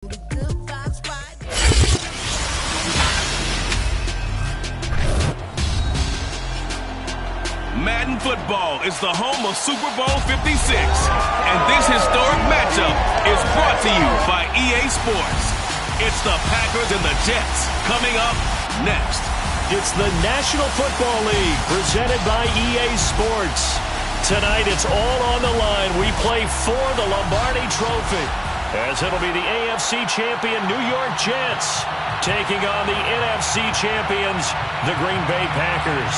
Madden Football is the home of Super Bowl 56, and this historic matchup is brought to you by EA Sports. It's the Packers and the Jets coming up next. It's the National Football League presented by EA Sports. Tonight it's all on the line. We play for the Lombardi Trophy, as it'll be the AFC champion New York Jets taking on the NFC champions, the Green Bay Packers.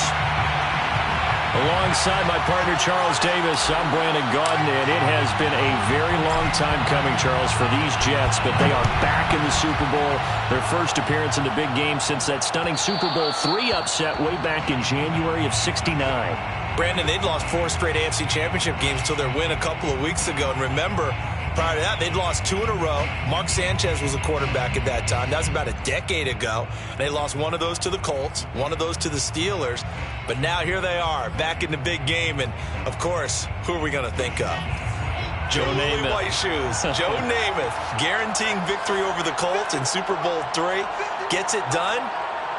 Alongside my partner, Charles Davis, I'm Brandon Gaudin, and it has been a very long time coming, Charles, for these Jets, but they are back in the Super Bowl, their first appearance in the big game since that stunning Super Bowl III upset way back in January of '69. Brandon, they'd lost 4 straight AFC championship games until their win a couple of weeks ago, and remember, prior to that, they'd lost 2 in a row. Mark Sanchez was a quarterback at that time. That was about a decade ago. They lost one of those to the Colts, one of those to the Steelers. But now here they are, back in the big game. And, of course, who are we going to think of? Joe Namath. White Shoes. Joe Namath guaranteeing victory over the Colts in Super Bowl III. Gets it done.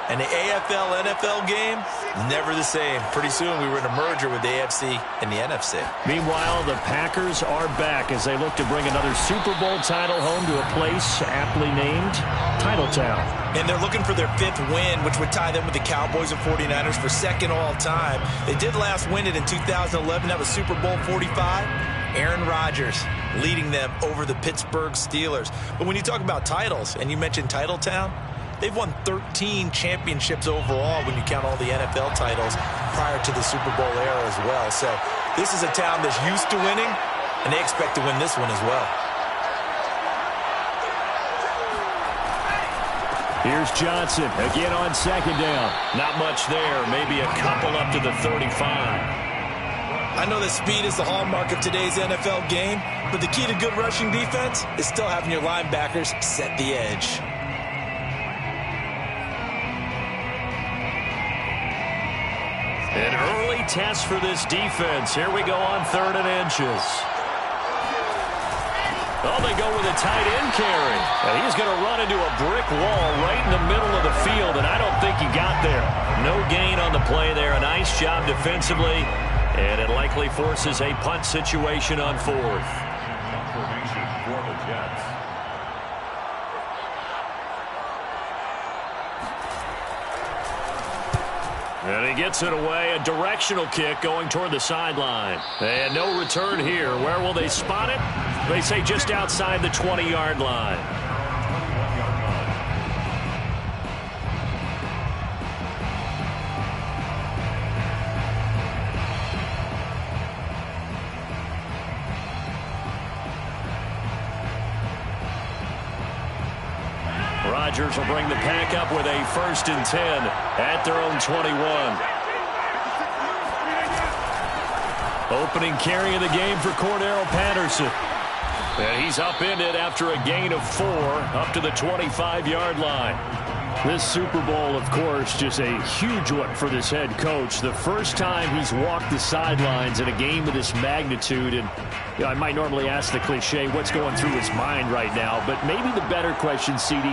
And the AFL-NFL game, never the same. Pretty soon we were in a merger with the AFC and the NFC. Meanwhile, the Packers are back as they look to bring another Super Bowl title home to a place aptly named Titletown. And they're looking for their 5th win, which would tie them with the Cowboys and 49ers for 2nd all-time. They did last win it in 2011. That was Super Bowl 45. Aaron Rodgers leading them over the Pittsburgh Steelers. But when you talk about titles, and you mentioned Titletown, they've won 13 championships overall when you count all the NFL titles prior to the Super Bowl era as well. So this is a town that's used to winning, and they expect to win this one as well. Here's Johnson again on 2nd down. Not much there, maybe a couple up to the 35. I know that speed is the hallmark of today's NFL game, but the key to good rushing defense is still having your linebackers set the edge. An early test for this defense. Here we go on 3rd and inches. Oh, they go with a tight end carry. And he's going to run into a brick wall right in the middle of the field, and I don't think he got there. No gain on the play there. A nice job defensively, and it likely forces a punt situation on 4th. Formation for the Jets. And he gets it away. A directional kick going toward the sideline. And no return here. Where will they spot it? They say just outside the 20-yard line. Rodgers will bring the pack up with a 1st and 10 at their own 21. Opening carry of the game for Cordero Patterson. And he's upended after a gain of 4 up to the 25-yard line. This Super Bowl, of course, just a huge one for this head coach. The first time he's walked the sidelines in a game of this magnitude. And you know, I might normally ask the cliche, what's going through his mind right now? But maybe the better question, CD,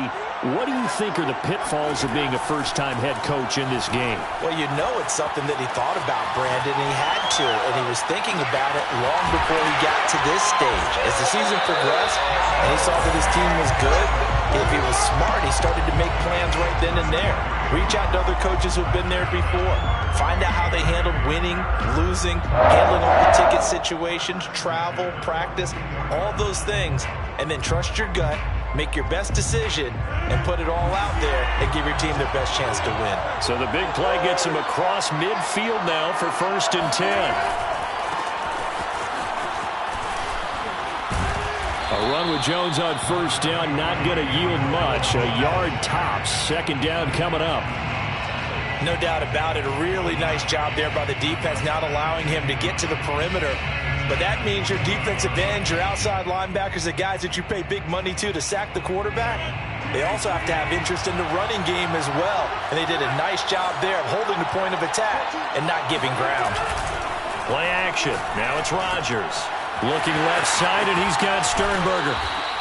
what do you think are the pitfalls of being a first-time head coach in this game? Well, you know it's something that he thought about, Brandon, and he had to, and he was thinking about it long before he got to this stage. As the season progressed and he saw that his team was good, if he was smart, he started to make plans right then and there. Reach out to other coaches who've been there before. Find out how they handled winning, losing, handling open-ticket situations, travel, practice, all those things, and then trust your gut, make your best decision, and put it all out there and give your team their best chance to win. So the big play gets him across midfield now for 1st and 10. A run with Jones on 1st down, not going to yield much. A yard tops. 2nd down coming up. No doubt about it. A really nice job there by the defense, not allowing him to get to the perimeter. But that means your defensive ends, your outside linebackers, the guys that you pay big money to sack the quarterback, they also have to have interest in the running game as well. And they did a nice job there of holding the point of attack and not giving ground. Play action. Now it's Rodgers. Looking left side, and he's got Sternberger.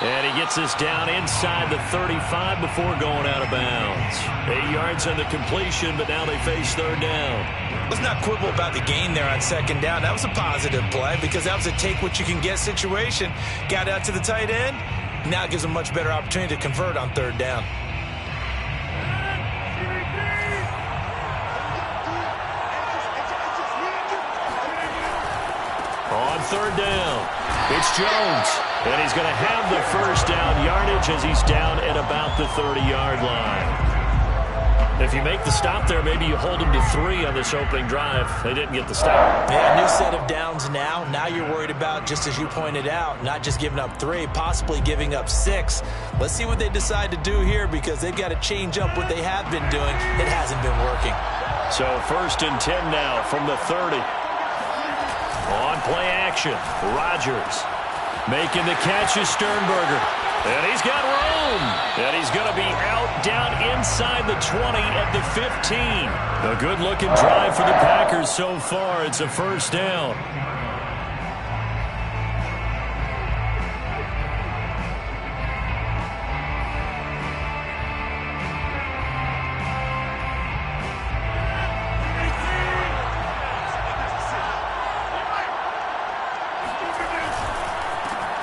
And he gets this down inside the 35 before going out of bounds. 8 yards on the completion, but now they face third down. Let's not quibble about the gain there on second down. That was a positive play because that was a take-what-you-can-get situation. Got out to the tight end. Now it gives them a much better opportunity to convert on third down. On third down, it's Jones. And he's going to have the first down yardage as he's down at about the 30-yard line. If you make the stop there, maybe you hold him to 3 on this opening drive. They didn't get the stop. Yeah, new set of downs now. Now you're worried about, just as you pointed out, not just giving up 3, possibly giving up 6. Let's see what they decide to do here because they've got to change up what they have been doing. It hasn't been working. So 1st and 10 now from the 30. On play action, Rodgers. Making the catch is Sternberger. And he's got room. And he's going to be out down inside the 20 at the 15. A good-looking drive for the Packers so far. It's a first down.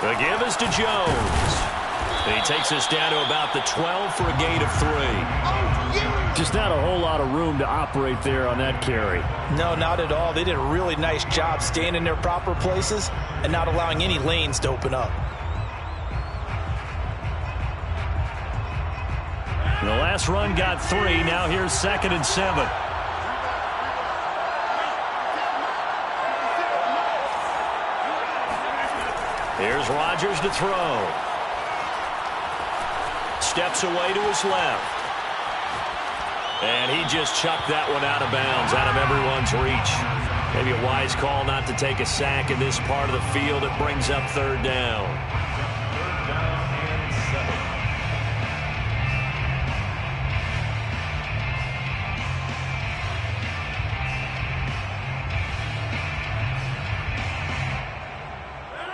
The give is to Jones. And he takes us down to about the 12 for a gain of 3. Just not a whole lot of room to operate there on that carry. No, not at all. They did a really nice job staying in their proper places and not allowing any lanes to open up. The last run got 3. Now here's 2nd and 7. Here's Rodgers to throw. Steps away to his left. And he just chucked that one out of bounds, out of everyone's reach. Maybe a wise call not to take a sack in this part of the field. It brings up third down.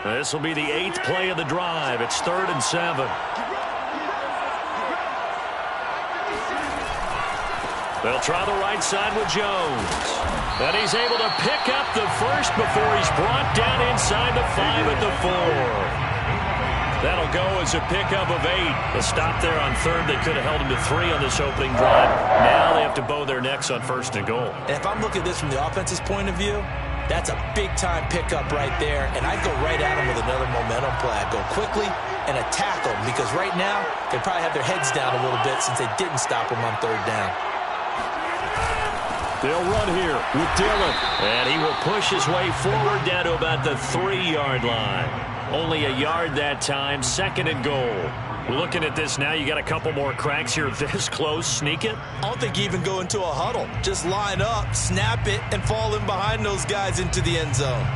This will be the 8th play of the drive. It's 3rd and 7. They'll try the right side with Jones. And he's able to pick up the first before he's brought down inside the 5 at the 4. That'll go as a pickup of 8. The stop there on 3rd. They could have held him to 3 on this opening drive. Now they have to bow their necks on 1st and goal. And if I'm looking at this from the offense's point of view, that's a big-time pickup right there, and I'd go right at him with another momentum play. I'd go quickly and attack them because right now they probably have their heads down a little bit since they didn't stop him on 3rd down. They'll run here with Dillon, and he will push his way forward down to about the 3-yard line. Only a yard that time, 2nd and goal. Looking at this now, you got a couple more cracks here this close. Sneak it? I don't think you even go into a huddle. Just line up, snap it, and fall in behind those guys into the end zone.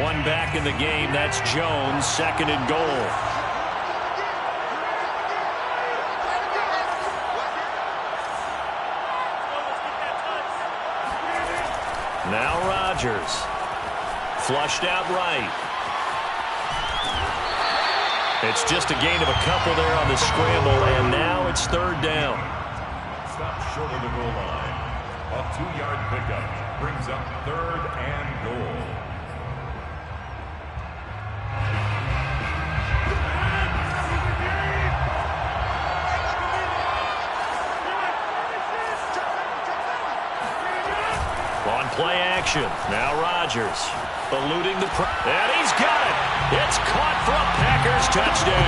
One back in the game. That's Jones, 2nd and goal. Now Rodgers. Flushed out right. It's just a gain of a couple there on the scramble, and now it's 3rd down. Stop short of the goal line. A 2-yard pickup brings up 3rd and goal. On play action. Now Rodgers eluding the and he's got it. It's caught for a Packers touchdown.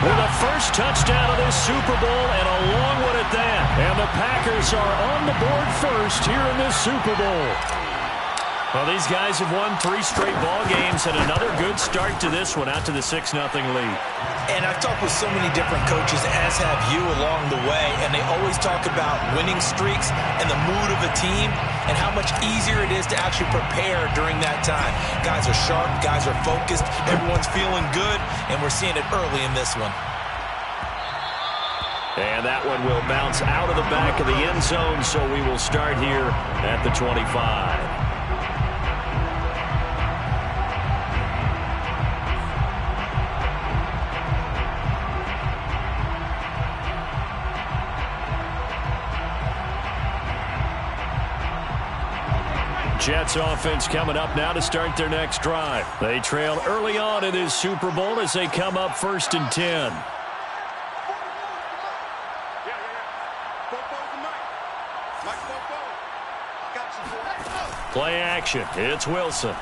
With the first touchdown of this Super Bowl and a long one at that. And the Packers are on the board first here in this Super Bowl. Well, these guys have won 3 straight ball games and another good start to this one out to the 6-0 lead. And I've talked with so many different coaches, as have you along the way, and they always talk about winning streaks and the mood of a team and how much easier it is to actually prepare during that time. Guys are sharp, guys are focused, everyone's feeling good, and we're seeing it early in this one. And that one will bounce out of the back of the end zone, so we will start here at the 25. Jets offense coming up now to start their next drive. They trail early on in this Super Bowl as they come up 1st and 10. Play action. It's Wilson.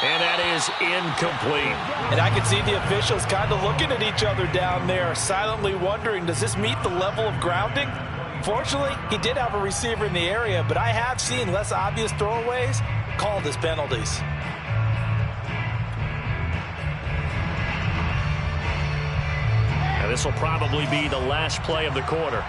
And that is incomplete. And I can see the officials kind of looking at each other down there, silently wondering, does this meet the level of grounding? Fortunately, he did have a receiver in the area, but I have seen less obvious throwaways called as penalties. And this will probably be the last play of the quarter.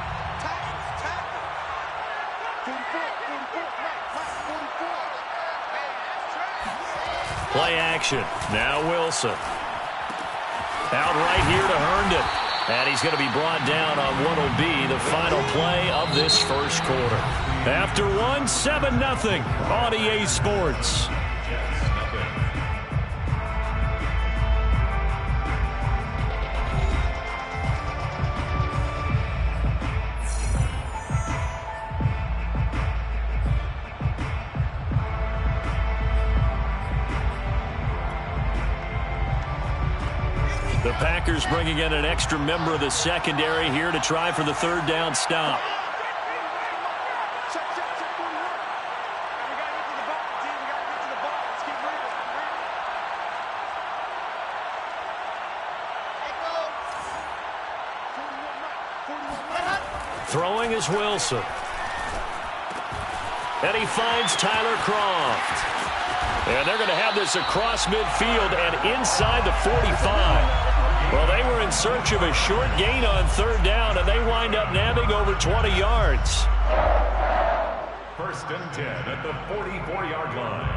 Play action. Now Wilson. Out right here to Herndon. And he's going to be brought down on what will be the final play of this first quarter. After one, 7-0 on EA Sports. The Packers bringing in an extra member of the secondary here to try for the third down stop. Throwing is Wilson. And he finds Tyler Croft. And they're going to have this across midfield and inside the 45. Well, they were in search of a short gain on third down, and they wind up nabbing over 20 yards. 1st and 10 at the 44-yard line.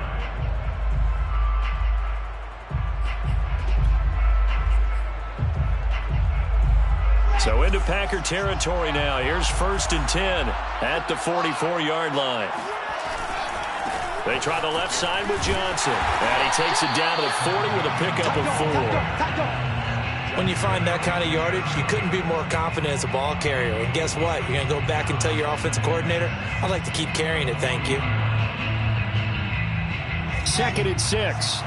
So into Packer territory now. Here's 1st and 10 at the 44-yard line. They try the left side with Johnson. And he takes it down to the 40 with a pickup of 4. When you find that kind of yardage, you couldn't be more confident as a ball carrier. And guess what? You're going to go back and tell your offensive coordinator, I'd like to keep carrying it, thank you. 2nd and 6.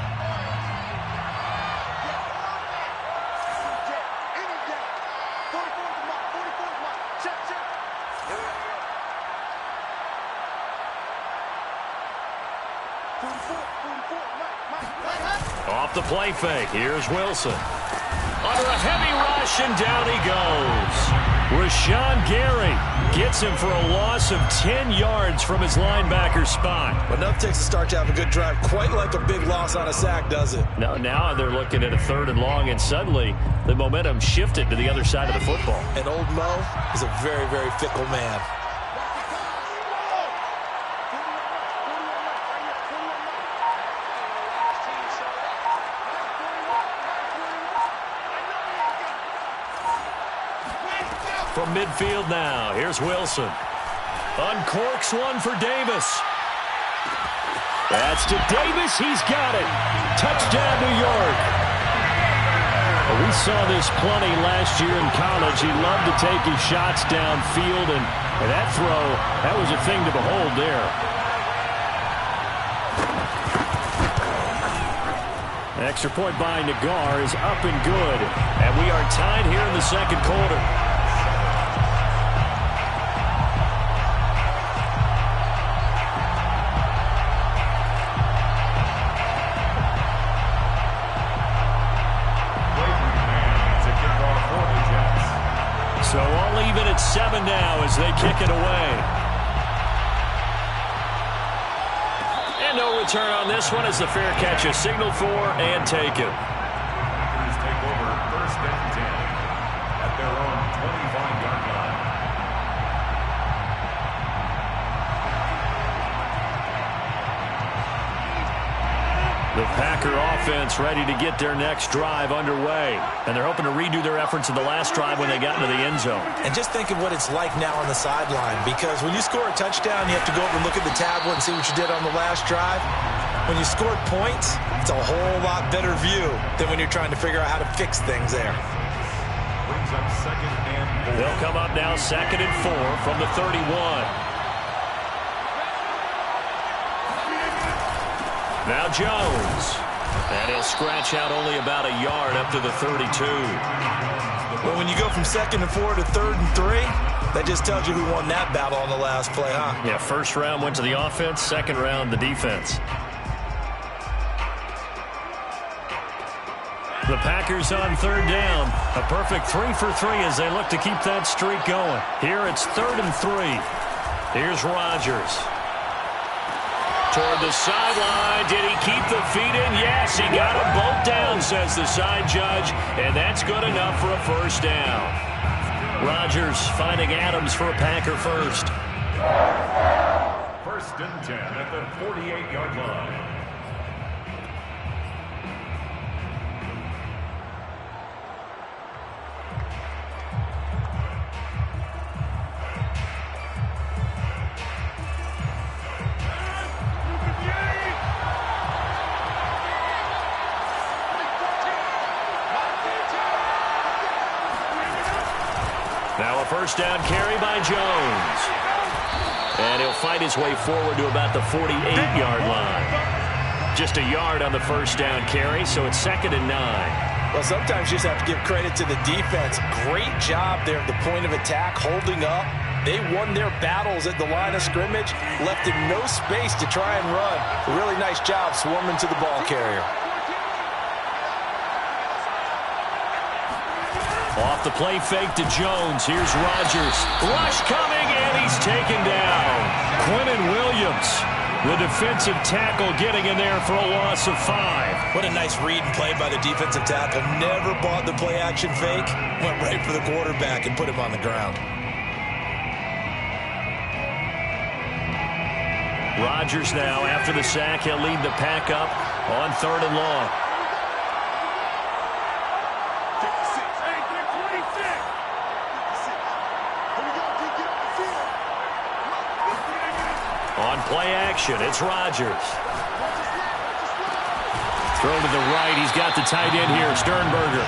Off the play fake. Here's Wilson. Under a heavy rush, and down he goes. Rashawn Gary gets him for a loss of 10 yards from his linebacker spot. But enough takes to start to have a good drive, quite like a big loss on a sack, does it? No, now they're looking at a 3rd and long, and suddenly the momentum shifted to the other side of the football. And old Mo is a very, very fickle man. From midfield now, here's Wilson. Uncorks one for Davis. That's to Davis. He's got it. Touchdown, New York. Well, we saw this plenty last year in college. He loved to take his shots downfield, and that throw, that was a thing to behold there. Extra point by Nagar is up and good. And we are tied here in the second quarter. So all even at 7 now as they kick it away. And no return on this one as the fair catch is signaled for and taken. Packers take over 1st and 10 at their own 25-yard line. The Packer offense ready to get their next drive underway. And they're hoping to redo their efforts in the last drive when they got into the end zone. And just think of what it's like now on the sideline, because when you score a touchdown, you have to go over and look at the tablet and see what you did on the last drive. When you scored points, it's a whole lot better view than when you're trying to figure out how to fix things there. Brings up 2nd and 4. They'll come up now 2nd and 4 from the 31. Now Jones. And he'll scratch out only about a yard up to the 32. Well, when you go from 2nd and 4 to 3rd and 3, that just tells you who won that battle on the last play, huh? Yeah, first round went to the offense, second round the defense. The Packers on 3rd down. A perfect 3 for 3 as they look to keep that streak going. Here it's 3rd and 3. Here's Rodgers. Toward the sideline. Did he keep the feet in? Yes, he got them both down, says the side judge. And that's good enough for a first down. Rodgers finding Adams for a Packer first. 1st and 10 at the 48-yard line. Now a first down carry by Jones. And he'll fight his way forward to about the 48-yard line. Just a yard on the first down carry, so it's 2nd and 9. Well, sometimes you just have to give credit to the defense. Great job there at the point of attack, holding up. They won their battles at the line of scrimmage, left him no space to try and run. A really nice job swarming to the ball carrier. Off the play fake to Jones. Here's Rodgers. Rush coming, and he's taken down. Quinnen Williams, the defensive tackle, getting in there for a loss of 5. What a nice read and play by the defensive tackle. Never bought the play-action fake. Went right for the quarterback and put him on the ground. Rodgers now, after the sack, he'll lead the pack up on 3rd and long. On play action, it's Rodgers. Throw to the right. He's got the tight end here, Sternberger.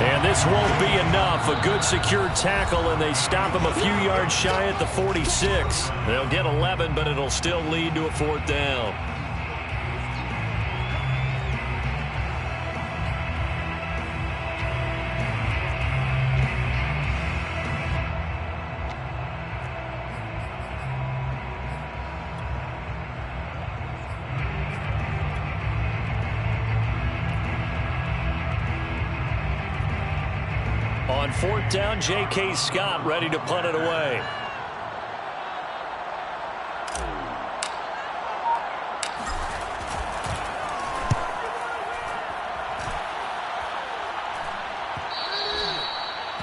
And this won't be enough. A good secure tackle, and they stop him a few yards shy at the 46. They'll get 11, but it'll still lead to a 4th down. On 4th down, J.K. Scott ready to punt it away.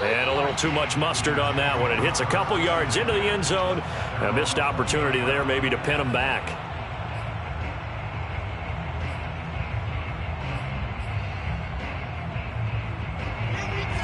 And a little too much mustard on that one. It hits a couple yards into the end zone. A missed opportunity there maybe to pin him back.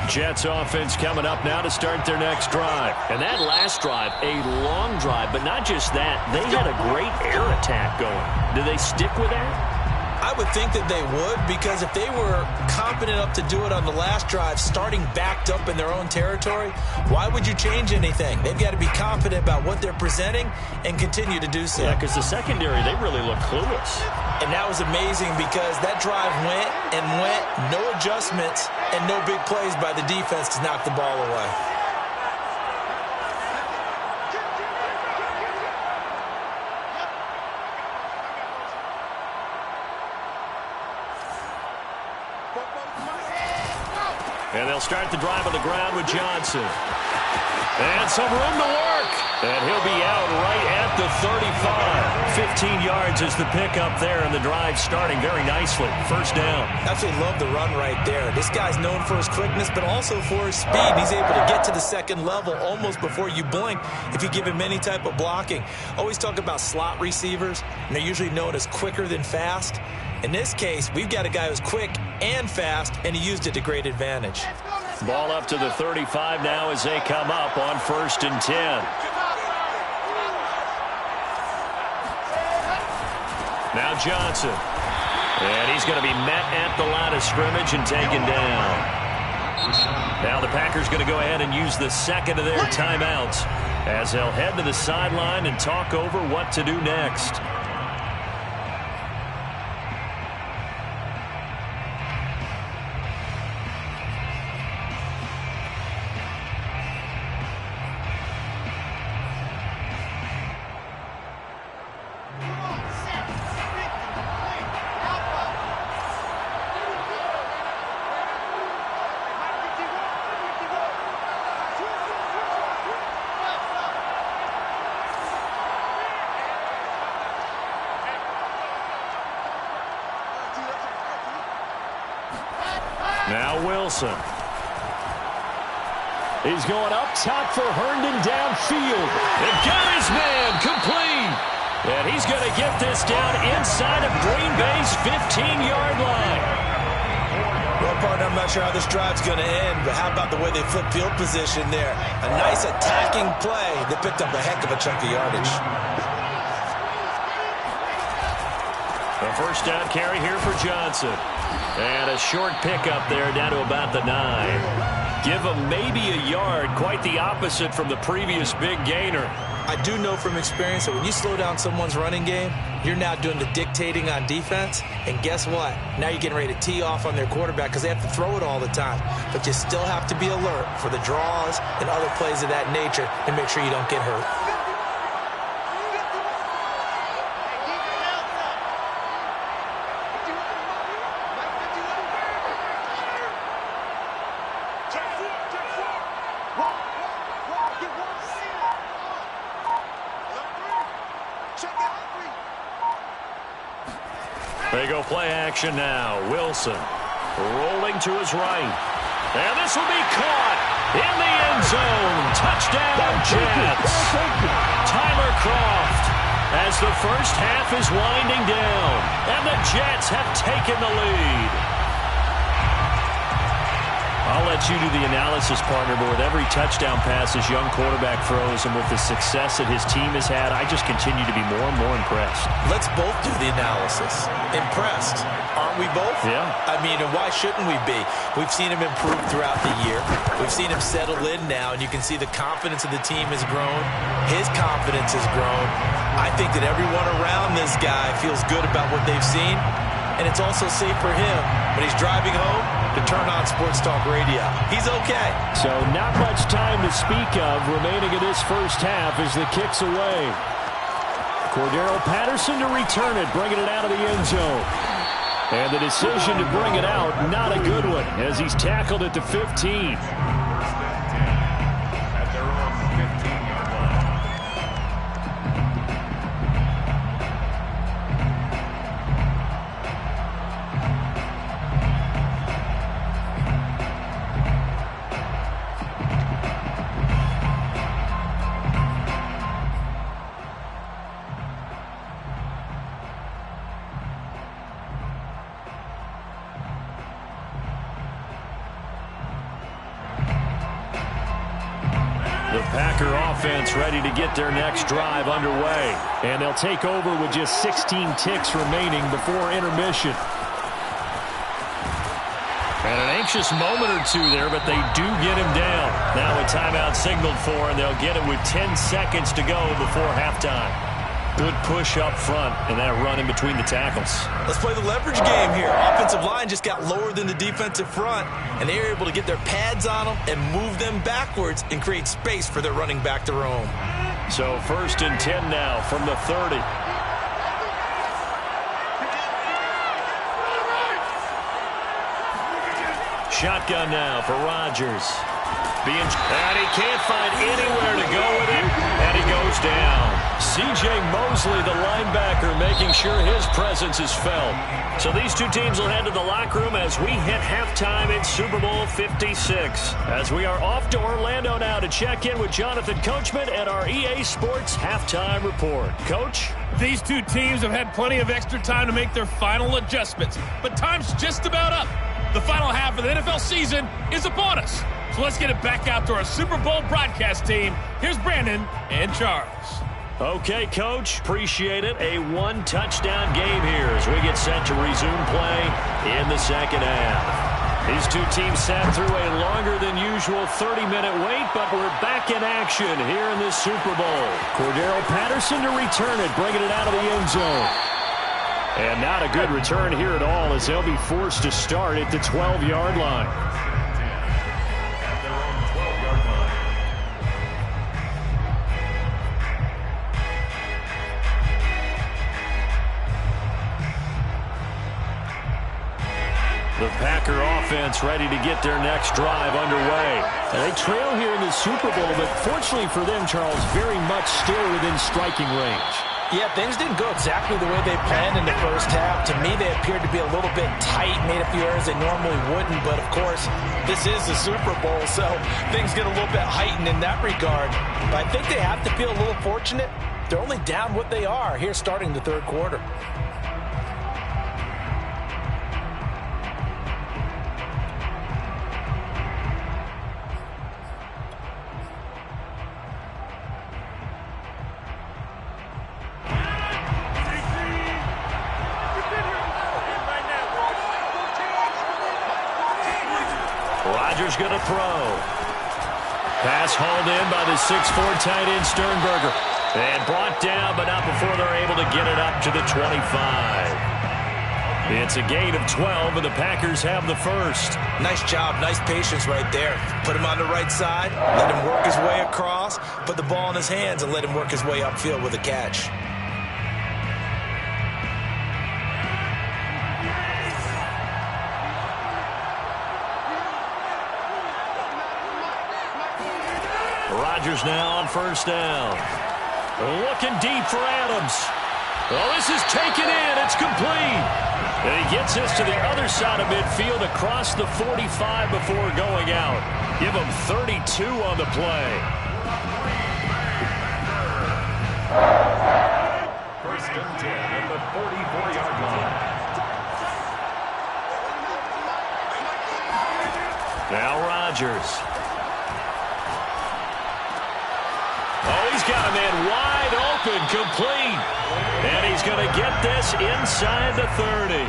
Jets offense coming up now to start their next drive. And that last drive, a long drive, but not just that. They had a great air attack going. Do they stick with that? I would think that they would, because if they were confident enough to do it on the last drive, starting backed up in their own territory, why would you change anything? They've got to be confident about what they're presenting and continue to do so. Yeah, because the secondary, they really look clueless. And that was amazing, because that drive went and went, no adjustments, and no big plays by the defense to knock the ball away. And they'll start the drive on the ground with Johnson. And some room to work. And he'll be out right at the 35. 15 yards is the pickup there, and the drive starting very nicely. First down. Absolutely love the run right there. This guy's known for his quickness, but also for his speed. He's able to get to the second level almost before you blink if you give him any type of blocking. Always talk about slot receivers, and they're usually known as quicker than fast. In this case, we've got a guy who's quick and fast, and he used it to great advantage. Ball up to the 35 now as they come up on 1st and 10. Now Johnson. And he's going to be met at the line of scrimmage and taken down. Now the Packers going to go ahead and use the second of their timeouts as they'll head to the sideline and talk over what to do next. Now Wilson. He's going up top for Herndon downfield. And got his man complete. And he's going to get this down inside of Green Bay's 15-yard line. Well, partner, I'm not sure how this drive's going to end, but how about the way they flip field position there? A nice attacking play that picked up a heck of a chunk of yardage. The first down carry here for Johnson. And a short pickup there down to about the 9. Give him maybe a yard, quite the opposite from the previous big gainer. I do know from experience that when you slow down someone's running game, you're now doing the dictating on defense. And guess what? Now you're getting ready to tee off on their quarterback because they have to throw it all the time. But you still have to be alert for the draws and other plays of that nature and make sure you don't get hurt. They go play action now. Wilson rolling to his right. And this will be caught in the end zone. Touchdown, Jets. Tyler Croft as the first half is winding down. And the Jets have taken the lead. I'll let you do the analysis, partner, but with every touchdown pass this young quarterback throws and with the success that his team has had, I just continue to be more and more impressed. Let's both do the analysis. Impressed. Aren't we both? Yeah. I mean, and why shouldn't we be? We've seen him improve throughout the year. We've seen him settle in now, and you can see the confidence of the team has grown. His confidence has grown. I think that everyone around this guy feels good about what they've seen, and it's also safe for him when he's driving home to turn on Sports Talk Radio. He's okay. So not much time to speak of remaining in this first half as the kick's away. Cordero Patterson to return it, bringing it out of the end zone. And the decision to bring it out, not a good one, as he's tackled at the 15. At their own 15-yard line. The Packer offense ready to get their next drive underway. And they'll take over with just 16 ticks remaining before intermission. And an anxious moment or two there, but they do get him down. Now a timeout signaled for, and they'll get it with 10 seconds to go before halftime. Good push up front, and that run in between the tackles. Let's play the leverage game here. Offensive line just got lower than the defensive front, and they were able to get their pads on them and move them backwards and create space for their running back to roam. So 1st and 10 now from the 30. Shotgun now for Rodgers. And he can't find anywhere to go with it, and he goes down. C.J. Mosley, the linebacker, making sure his presence is felt. So these two teams will head to the locker room as we hit halftime in Super Bowl 56. As we are off to Orlando now to check in with Jonathan Coachman and our EA Sports Halftime Report. Coach? These two teams have had plenty of extra time to make their final adjustments, but time's just about up. The final half of the NFL season is upon us. So let's get it back out to our Super Bowl broadcast team. Here's Brandon and Charles. Okay, Coach. Appreciate it. A one-touchdown game here as we get set to resume play in the second half. These two teams sat through a longer than usual 30-minute wait, but we're back in action here in this Super Bowl. Cordero Patterson to return it, bringing it out of the end zone. And not a good return here at all as they'll be forced to start at the 12-yard line. The Packer offense ready to get their next drive underway. And they trail here in the Super Bowl, but fortunately for them, Charles, very much still within striking range. Yeah, things didn't go exactly the way they planned in the first half. To me, they appeared to be a little bit tight, made a few errors they normally wouldn't. But, of course, this is the Super Bowl, so things get a little bit heightened in that regard. But I think they have to feel a little fortunate. They're only down what they are here starting the third quarter. Rodgers going to throw. Pass hauled in by the 6'4" tight end Sternberger. And brought down, but not before they're able to get it up to the 25. It's a gain of 12, and the Packers have the first. Nice job, nice patience right there. Put him on the right side, let him work his way across, put the ball in his hands, and let him work his way upfield with a catch. Rodgers now on first down. Looking deep for Adams. Oh, this is taken in. It's complete. And he gets this to the other side of midfield across the 45 before going out. Give him 32 on the play. First and 10 at the 44-yard line. Now Rodgers. Oh, he's got a man wide open, complete. And he's going to get this inside the 30.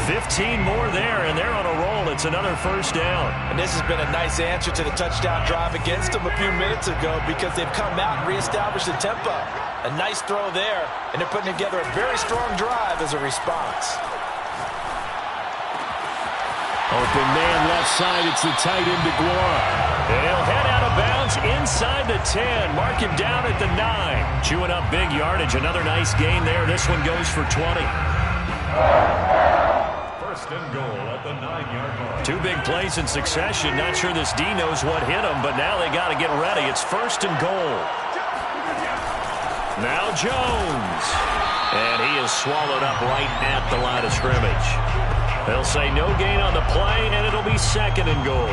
15 more there, and they're on a roll. It's another first down. And this has been a nice answer to the touchdown drive against them a few minutes ago because they've come out and reestablished the tempo. A nice throw there, and they're putting together a very strong drive as a response. Open man left side. It's the tight end DeGuara. And he'll head out of bounds inside the 10. Mark him down at the 9. Chewing up big yardage. Another nice gain there. This one goes for 20. First and goal at the 9-yard line. Two big plays in succession. Not sure this D knows what hit him, but now they got to get ready. It's first and goal. Now Jones. And he is swallowed up right at the line of scrimmage. They'll say no gain on the play, and it'll be second and goal.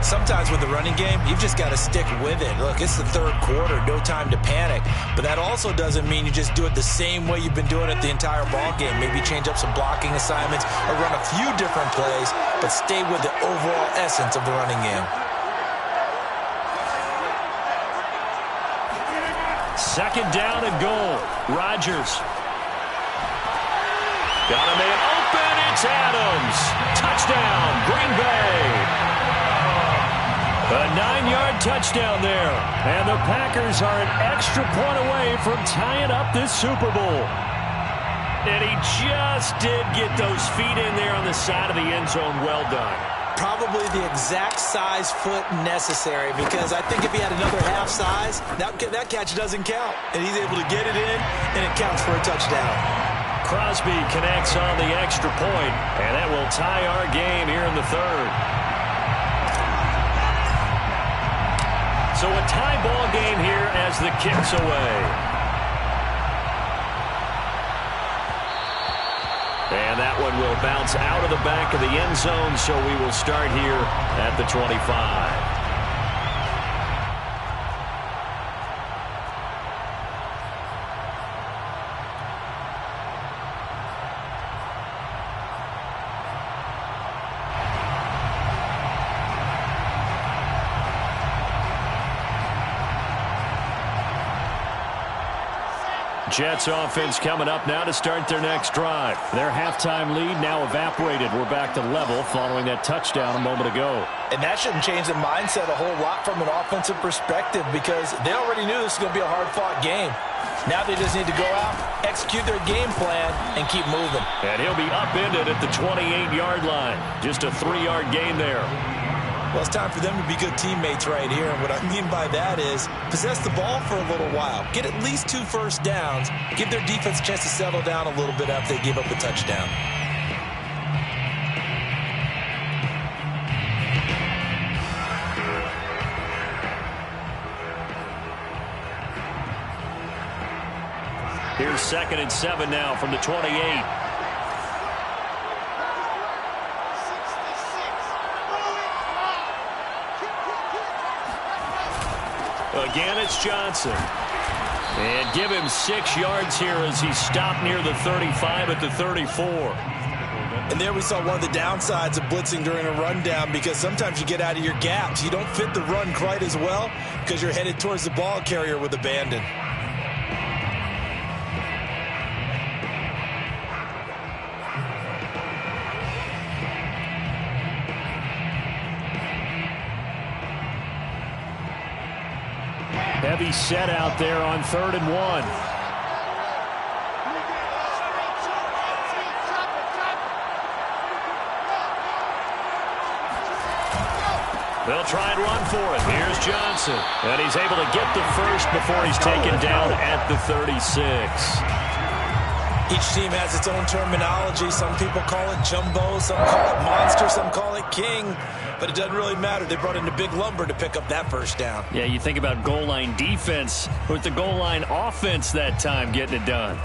Sometimes with the running game, you've just got to stick with it. Look, it's the third quarter, no time to panic. But that also doesn't mean you just do it the same way you've been doing it the entire ball game. Maybe change up some blocking assignments or run a few different plays, but stay with the overall essence of the running game. Second down and goal. Rodgers. Got a man open. It's Adams. Touchdown, Green Bay. A 9-yard touchdown there. And the Packers are an extra point away from tying up this Super Bowl. And he just did get those feet in there on the side of the end zone. Well done. Probably the exact size foot necessary because I think if he had another half size, that catch doesn't count. And he's able to get it in, and it counts for a touchdown. Crosby connects on the extra point, and that will tie our game here in the third. So a tie ball game here as the kick's away. And that one will bounce out of the back of the end zone, so we will start here at the 25. Jets offense coming up now to start their next drive. Their halftime lead now evaporated. We're back to level following that touchdown a moment ago. And that shouldn't change the mindset a whole lot from an offensive perspective because they already knew this was going to be a hard-fought game. Now they just need to go out, execute their game plan, and keep moving. And he'll be upended at the 28-yard line. Just a 3-yard gain there. Well, it's time for them to be good teammates right here. And what I mean by that is possess the ball for a little while. Get at least 2 first downs. Give their defense a chance to settle down a little bit after they give up a touchdown. Here's 2nd and 7 now from the 28. Again, it's Johnson. And give him 6 yards here as he stopped near the 35 at the 34. And there we saw one of the downsides of blitzing during a rundown because sometimes you get out of your gaps. You don't fit the run quite as well because you're headed towards the ball carrier with abandon. Heavy set out there on 3rd and 1. They'll try and run for it. Here's Johnson. And he's able to get the first before he's taken down at the 36. Each team has its own terminology. Some people call it jumbo, some call it monster, some call it king. But it doesn't really matter. They brought in a big lumber to pick up that first down. Yeah, you think about goal line defense with the goal line offense that time getting it done.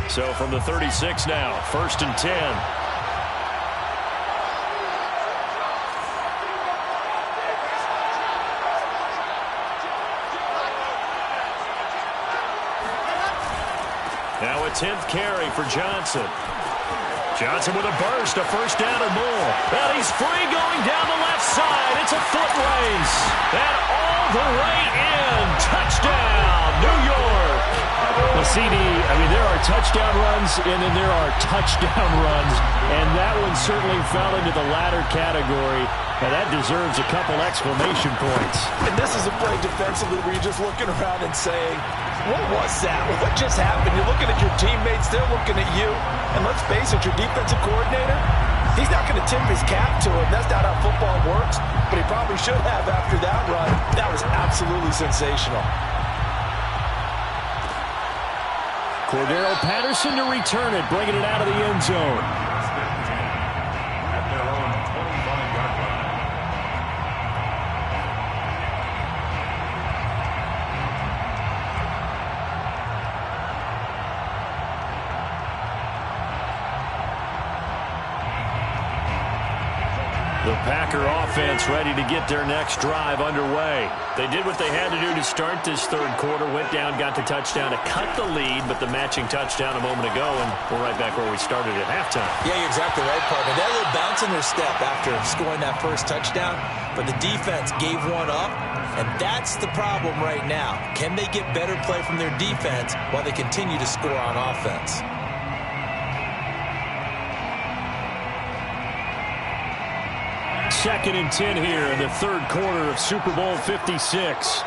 So from the 36 now, 1st and 10. Now a 10th carry for Johnson. Johnson with a burst, a first down or more. And he's free going down the left side. It's a foot race. And all the way in. Touchdown, New York. Well, CD, I mean, there are touchdown runs, and then there are touchdown runs. And that one certainly fell into the latter category. And that deserves a couple exclamation points. And this is a play defensively where you're just looking around and saying, what was that? What just happened? You're looking at your teammates, they're looking at you. And let's face it, your defensive coordinator, he's not going to tip his cap to him. That's not how football works. But he probably should have after that run. That was absolutely sensational. Cordero Patterson to return it, bringing it out of the end zone. At their own 25-yard line. The Packer offense ready to get their next drive underway. They did what they had to do to start this 3rd quarter. Went down, got the touchdown to cut the lead, but the matching touchdown a moment ago, and we're right back where we started at halftime. Yeah, you're exactly right, partner. They're a little bounce in their step after scoring that first touchdown, but the defense gave one up, and that's the problem right now. Can they get better play from their defense while they continue to score on offense? Second and 10 here in the 3rd quarter of Super Bowl 56.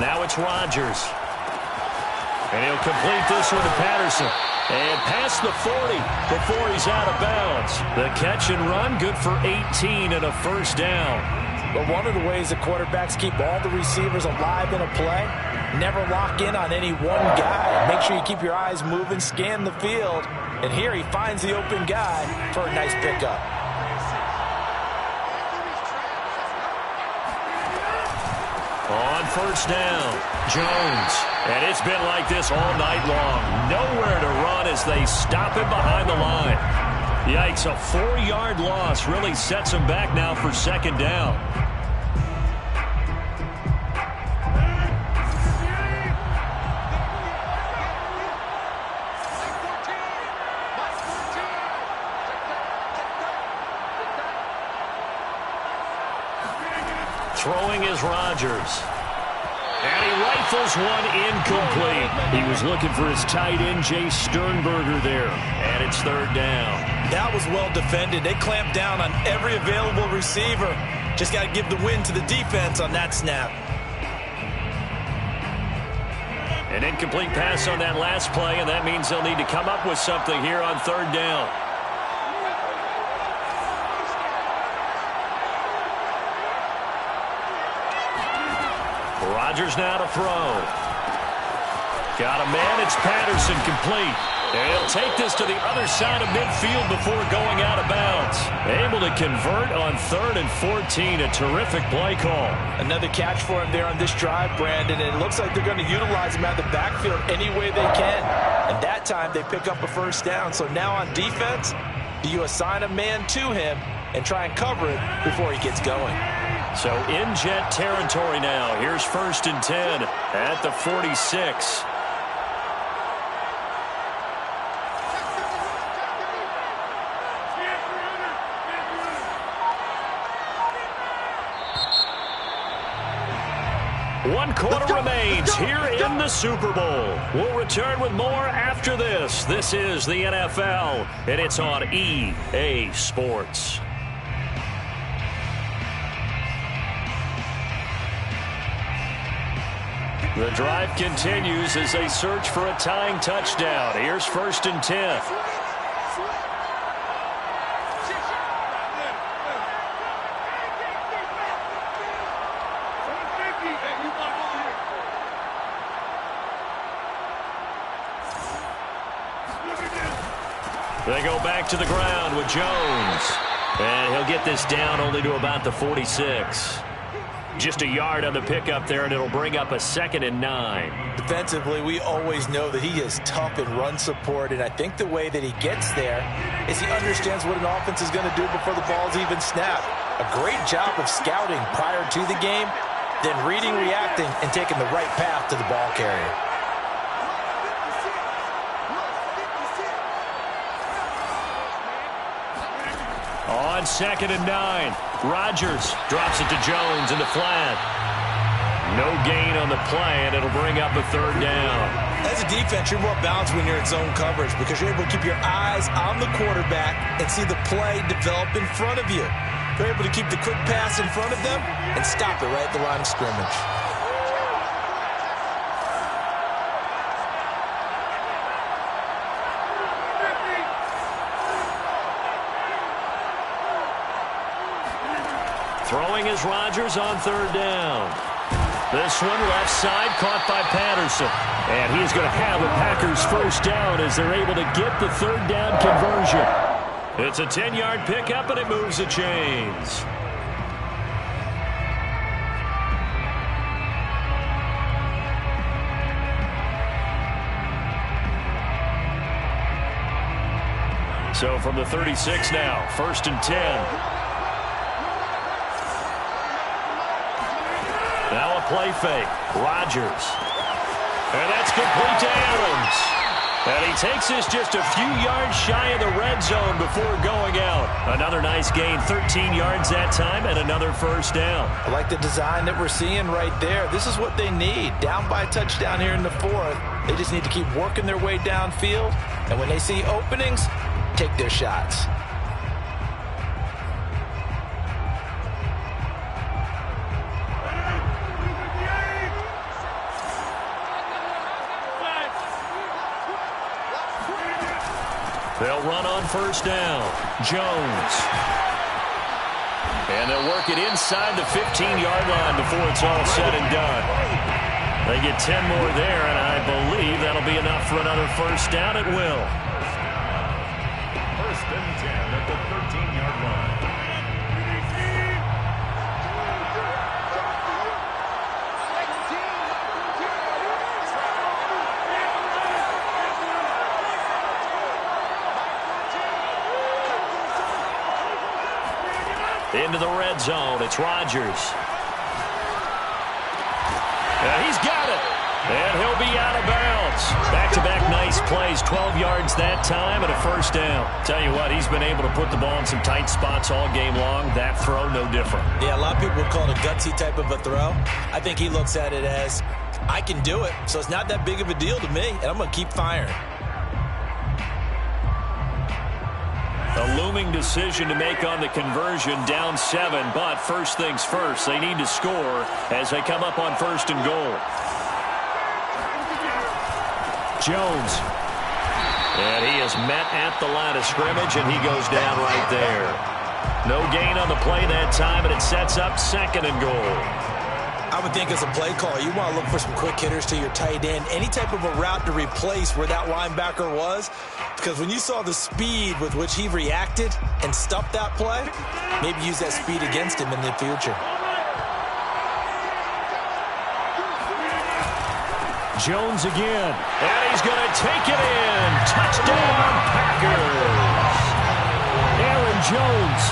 Now it's Rodgers. And he'll complete this one to Patterson. And past the 40 before he's out of bounds. The catch and run, good for 18 and a first down. But one of the ways that quarterbacks keep all the receivers alive in a play, never lock in on any one guy. Make sure you keep your eyes moving, scan the field. And here he finds the open guy for a nice pickup. On first down, Jones. And it's been like this all night long. Nowhere to run as they stop him behind the line. Yikes, a 4-yard loss really sets him back now for second down. Throwing is Rodgers. And he rifles one incomplete. He was looking for his tight end, Jay Sternberger there. And it's third down. That was well defended. They clamped down on every available receiver. Just got to give the win to the defense on that snap. An incomplete pass on that last play, and that means they'll need to come up with something here on third down. Rodgers now to throw. Got a man. It's Patterson, complete. And he'll take this to the other side of midfield before going out of bounds. Able to convert on 3rd and 14. A terrific play call. Another catch for him there on this drive, Brandon. And it looks like they're going to utilize him out of the backfield any way they can. And that time they pick up a first down. So now on defense, do you assign a man to him and try and cover it before he gets going? So in jet territory now. Here's 1st and 10 at the 46. One quarter remains here in the Super Bowl. We'll return with more after this. This is the NFL, and it's on EA Sports. The drive continues as they search for a tying touchdown. Here's 1st and 10. They go back to the ground with Jones. And he'll get this down only to about the 46. Just a yard on the pickup there, and it'll bring up a 2nd and 9. Defensively, we always know that he is tough in run support, and I think the way that he gets there is he understands what an offense is going to do before the ball's even snapped. A great job of scouting prior to the game, then reading, reacting, and taking the right path to the ball carrier. On 2nd and 9, Rodgers drops it to Jones in the flat. No gain on the play, and it'll bring up a 3rd down. As a defense, you're more balanced when you're in zone coverage because you're able to keep your eyes on the quarterback and see the play develop in front of you. You're able to keep the quick pass in front of them and stop it right at the line of scrimmage. Throwing is Rodgers on 3rd down. This one left side caught by Patterson. And he's going to have a Packers first down as they're able to get the 3rd down conversion. It's a 10-yard pickup, and it moves the chains. So from the 36 now, 1st and 10. Now a play fake. Rodgers. And that's complete to Adams. And he takes this just a few yards shy of the red zone before going out. Another nice gain, 13 yards that time, and another first down. I like the design that we're seeing right there. This is what they need. Down by a touchdown here in the 4th. They just need to keep working their way downfield. And when they see openings, take their shots. They'll run on first down. Jones. And they'll work it inside the 15-yard line before it's all said and done. They get 10 more there, and I believe that'll be enough for another first down. It will. 1st and 10 at the 13-yard line. Into the red zone. It's Rodgers. And he's got it. And he'll be out of bounds. Back-to-back nice plays. 12 yards that time and a first down. Tell you what, he's been able to put the ball in some tight spots all game long. That throw, no different. Yeah, a lot of people would call it a gutsy type of a throw. I think he looks at it as, I can do it, so it's not that big of a deal to me, and I'm going to keep firing. A looming decision to make on the conversion, down 7, but first things first, they need to score as they come up on 1st and goal. Jones. And he is met at the line of scrimmage, and he goes down right there. No gain on the play that time, and it sets up 2nd and goal. I would think as a play caller, you want to look for some quick hitters to your tight end. Any type of a route to replace where that linebacker was. Because when you saw the speed with which he reacted and stuffed that play, maybe use that speed against him in the future. Jones again. And he's going to take it in. Touchdown, Packers. Aaron Jones.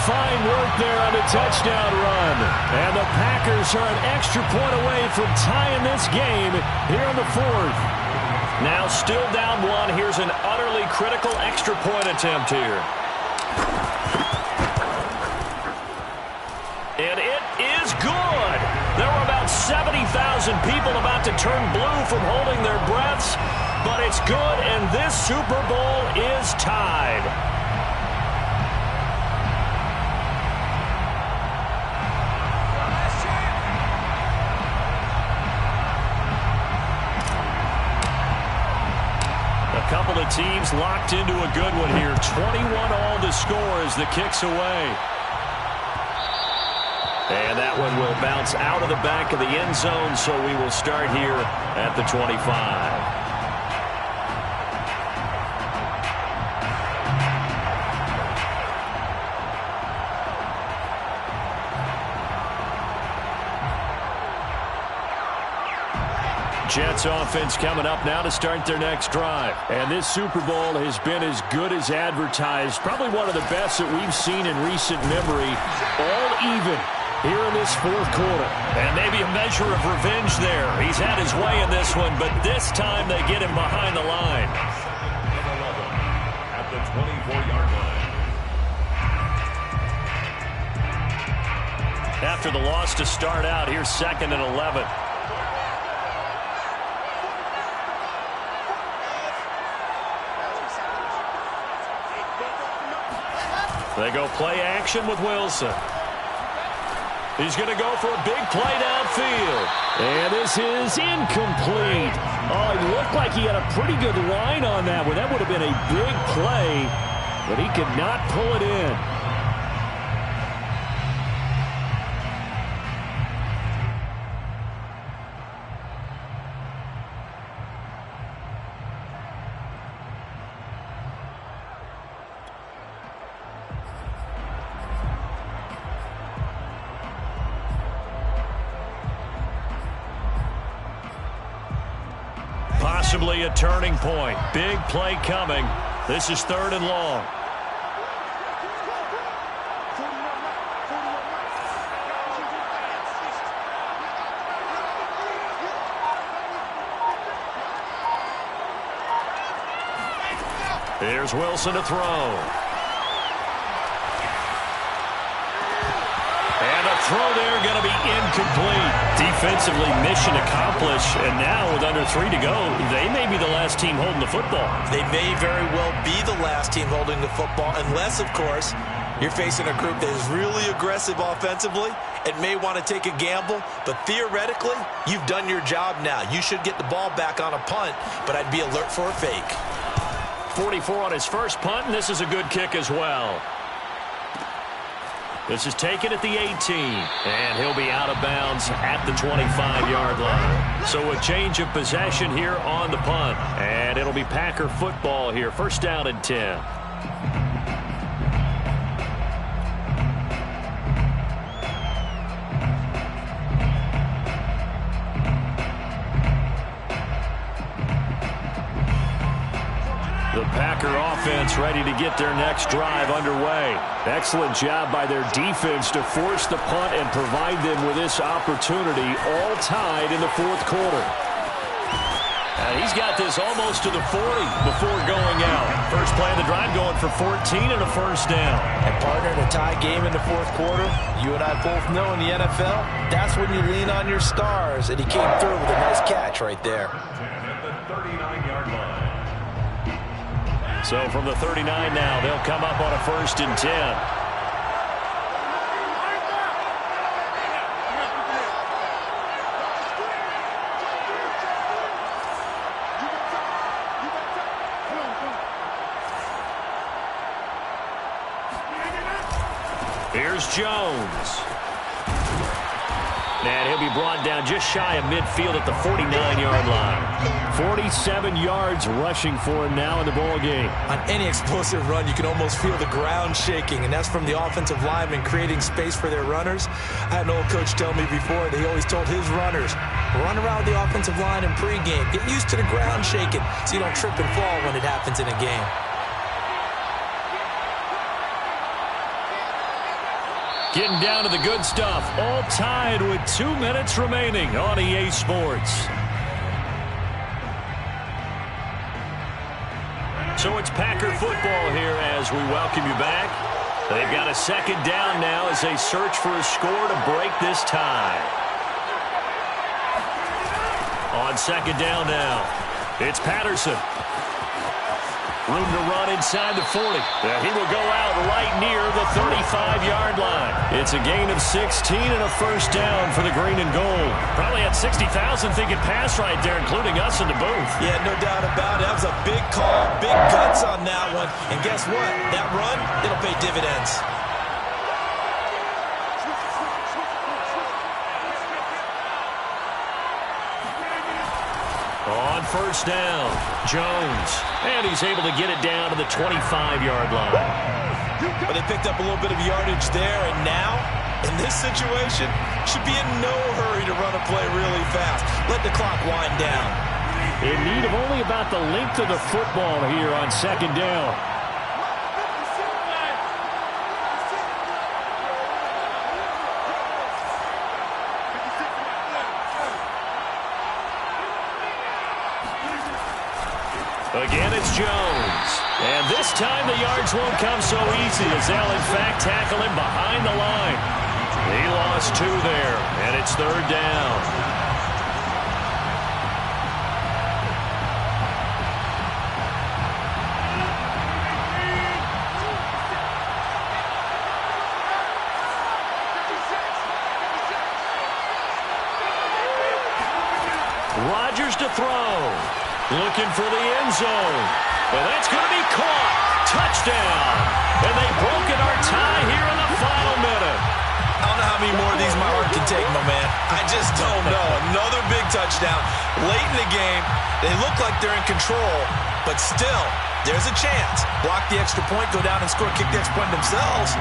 Fine work there on the touchdown run. And the Packers are an extra point away from tying this game here in the 4th. Now still down 1. Here's an utterly critical extra point attempt here. And it is good. There were about 70,000 people about to turn blue from holding their breaths. But it's good, and this Super Bowl is tied. A couple of teams locked into a good one here. 21-all to score as the kick's away. And that one will bounce out of the back of the end zone, so we will start here at the 25. Jets offense coming up now to start their next drive. And this Super Bowl has been as good as advertised. Probably one of the best that we've seen in recent memory. All even here in this 4th quarter. And maybe a measure of revenge there. He's had his way in this one, but this time they get him behind the line. At the 24-yard line. After the loss to start out, here's 2nd and 11. They go play action with Wilson. He's going to go for a big play downfield. And this is incomplete. Oh, it looked like he had a pretty good line on that one. That would have been a big play, but he could not pull it in. Possibly a turning point. Big play coming. This is 3rd and long. Here's Wilson to throw. And a throw there going to be incomplete. Defensively, mission accomplished. And now with under 3 to go, they may be the last team holding the football. They may very well be the last team holding the football, unless, of course, you're facing a group that is really aggressive offensively and may want to take a gamble. But theoretically, you've done your job now. You should get the ball back on a punt, but I'd be alert for a fake. 44 on his first punt, and this is a good kick as well. This is taken at the 18, and he'll be out of bounds at the 25-yard line. So a change of possession here on the punt, and it'll be Packer football here. 1st down and 10. Packer offense ready to get their next drive underway. Excellent job by their defense to force the punt and provide them with this opportunity, all tied in the fourth quarter. And he's got this almost to the 40 before going out. First play of the drive going for 14 and a first down. And partner, in a tie game in the fourth quarter, you and I both know in the NFL, that's when you lean on your stars. And he came through with a nice catch right there. At the 39-yard line. So from the 39 now, they'll come up on a 1st and 10. Here's Jones. And he'll be brought down just shy of midfield at the 49-yard line. 47 yards rushing for him now in the ball game. On any explosive run, you can almost feel the ground shaking, and that's from the offensive linemen creating space for their runners. I had an old coach tell me before that he always told his runners, run around the offensive line in pregame. Get used to the ground shaking so you don't trip and fall when it happens in a game. Getting down to the good stuff. All tied with 2 minutes remaining on EA Sports. So it's Packer football here as we welcome you back. They've got a second down now as they search for a score to break this tie. On second down now, it's Patterson. Room to run inside the 40. He will go out right near the 35-yard line. It's a gain of 16 and a first down for the green and gold. Probably had 60,000 thinking pass right there, including us in the booth. Yeah, no doubt about it. That was a big call, big guts on that one. And guess what? That run, it'll pay dividends. On first down, Jones. And he's able to get it down to the 25-yard line. But they picked up a little bit of yardage there, and now, in this situation, should be in no hurry to run a play really fast. Let the clock wind down. In need of only about the length of the football here on second down. Again, it's Jones. And this time the yards won't come so easy as they'll, in fact, tackle him behind the line. He lost 2 there, and it's third down. Rodgers to throw. Looking for the end zone. And that's going to be caught. Touchdown. And they've broken our tie here in the final minute. I don't know how many more of these my heart can take, my man. I just don't know. Another big touchdown. Late in the game, they look like they're in control, but still, there's a chance. Block the extra point, go down and score, kick the extra point themselves.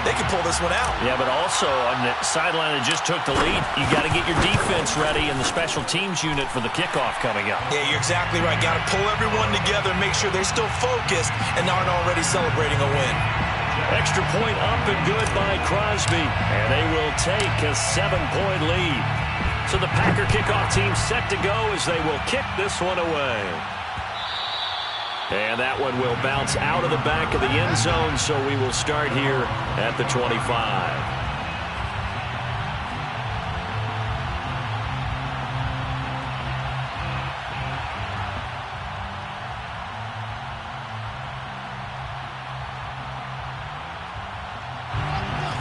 They can pull this one out. Yeah, but also on the sideline that just took the lead, you got to get your defense ready and the special teams unit for the kickoff coming up. Yeah, you're exactly right. Got to pull everyone together and make sure they're still focused and aren't already celebrating a win. Extra point up and good by Crosby, and they will take a 7-point lead. So the Packer kickoff team set to go as they will kick this one away. And that one will bounce out of the back of the end zone, so we will start here at the 25.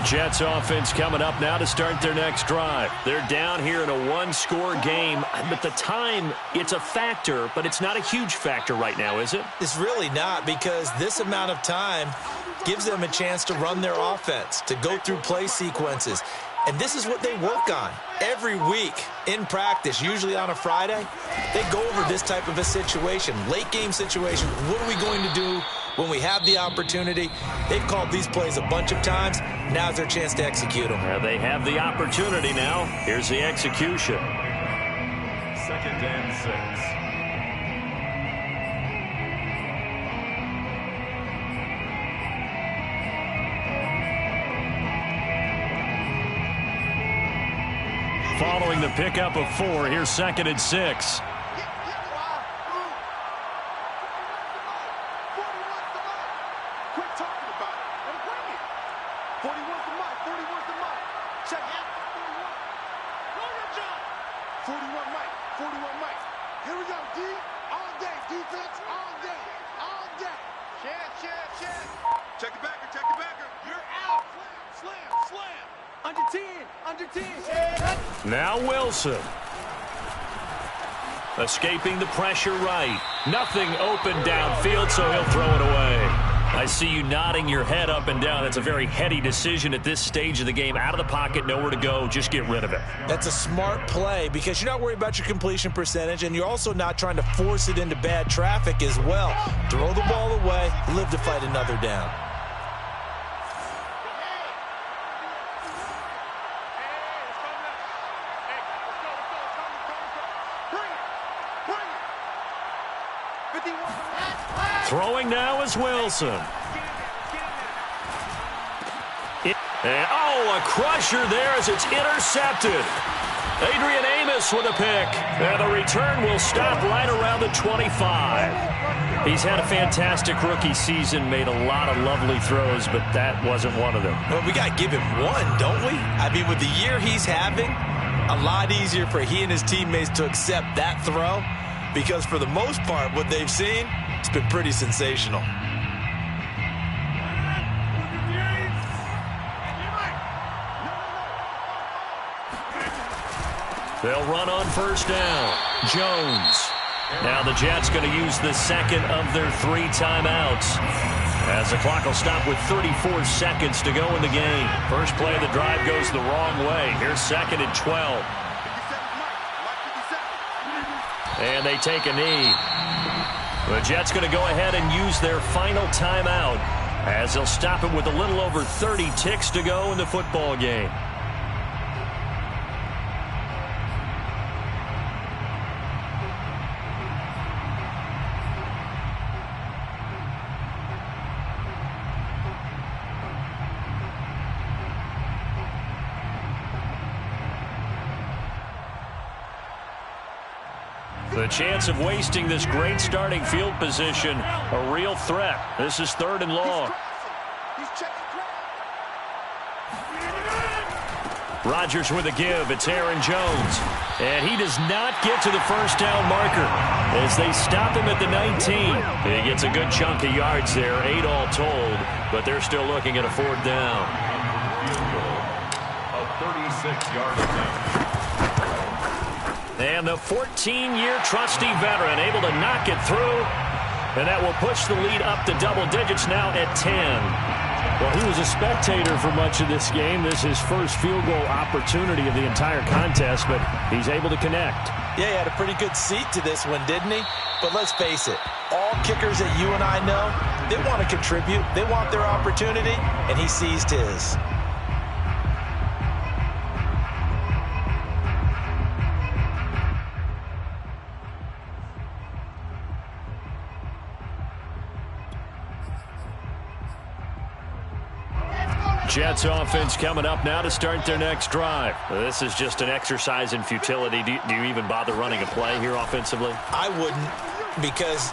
Jets offense coming up now to start their next drive. They're down here in a 1-score game, but the time, it's a factor, but it's not a huge factor right now, is it? It's really not, because this amount of time gives them a chance to run their offense, to go through play sequences. And this is what they work on every week in practice, usually on a Friday. They go over this type of a situation, late game situation. What are we going to do when we have the opportunity? They've called these plays a bunch of times. Now's their chance to execute them. They have the opportunity now. Here's the execution. 2nd and 6. following the pickup of 4. Here's 2nd and 6. Check the backer, check the backer. You're out. Slam. Under 10. Now Wilson. Escaping the pressure right. Nothing open downfield, so he'll throw it away. I see you nodding your head up and down. That's a very heady decision at this stage of the game. Out of the pocket, nowhere to go. Just get rid of it. That's a smart play because you're not worried about your completion percentage, and you're also not trying to force it into bad traffic as well. Throw the ball away, live to fight another down. Throwing now is Wilson. A crusher there as it's intercepted. Adrian Amos with a pick. And the return will stop right around the 25. He's had a fantastic rookie season, made a lot of lovely throws, but that wasn't one of them. Well, we got to give him one, don't we? I mean, with the year he's having, a lot easier for he and his teammates to accept that throw because for the most part, what they've seen, it's been pretty sensational. They'll run on first down. Jones. Now the Jets going to use the second of their 3 timeouts. As the clock will stop with 34 seconds to go in the game. First play of the drive goes the wrong way. Here's 2nd and 12. And they take a knee. The Jets going to go ahead and use their final timeout as they'll stop it with a little over 30 ticks to go in the football game. The chance of wasting this great starting field position, a real threat. This is 3rd and long. Rodgers with a give. It's Aaron Jones. And he does not get to the first down marker as they stop him at the 19. He gets a good chunk of yards there, 8 all told, but they're still looking at a 4th down. A 36-yard attempt. And the 14-year trusty veteran able to knock it through. And that will push the lead up to double digits now at 10. Well, he was a spectator for much of this game. This is his first field goal opportunity of the entire contest, but he's able to connect. Yeah, he had a pretty good seat to this one, didn't he? But let's face it, all kickers that you and I know, they want to contribute. They want their opportunity, and he seized his. Jets offense coming up now to start their next drive. This is just an exercise in futility. Do you even bother running a play here offensively? I wouldn't, because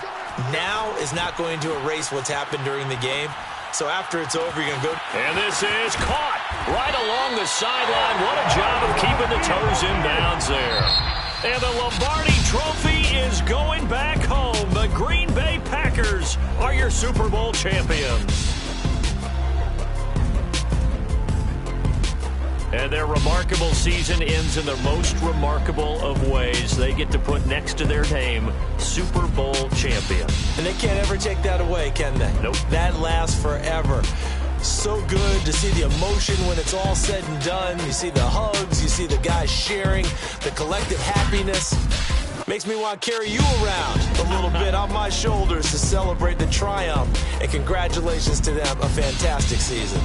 now is not going to erase what's happened during the game. So after it's over, you're going to go. And this is caught right along the sideline. What a job of keeping the toes in bounds there. And the Lombardi Trophy is going back home. The Green Bay Packers are your Super Bowl champions. And their remarkable season ends in the most remarkable of ways. They get to put next to their name, Super Bowl champion. And they can't ever take that away, can they? Nope. That lasts forever. So good to see the emotion when it's all said and done. You see the hugs, you see the guys sharing, the collective happiness. Makes me want to carry you around a little bit on my shoulders to celebrate the triumph. And congratulations to them, a fantastic season.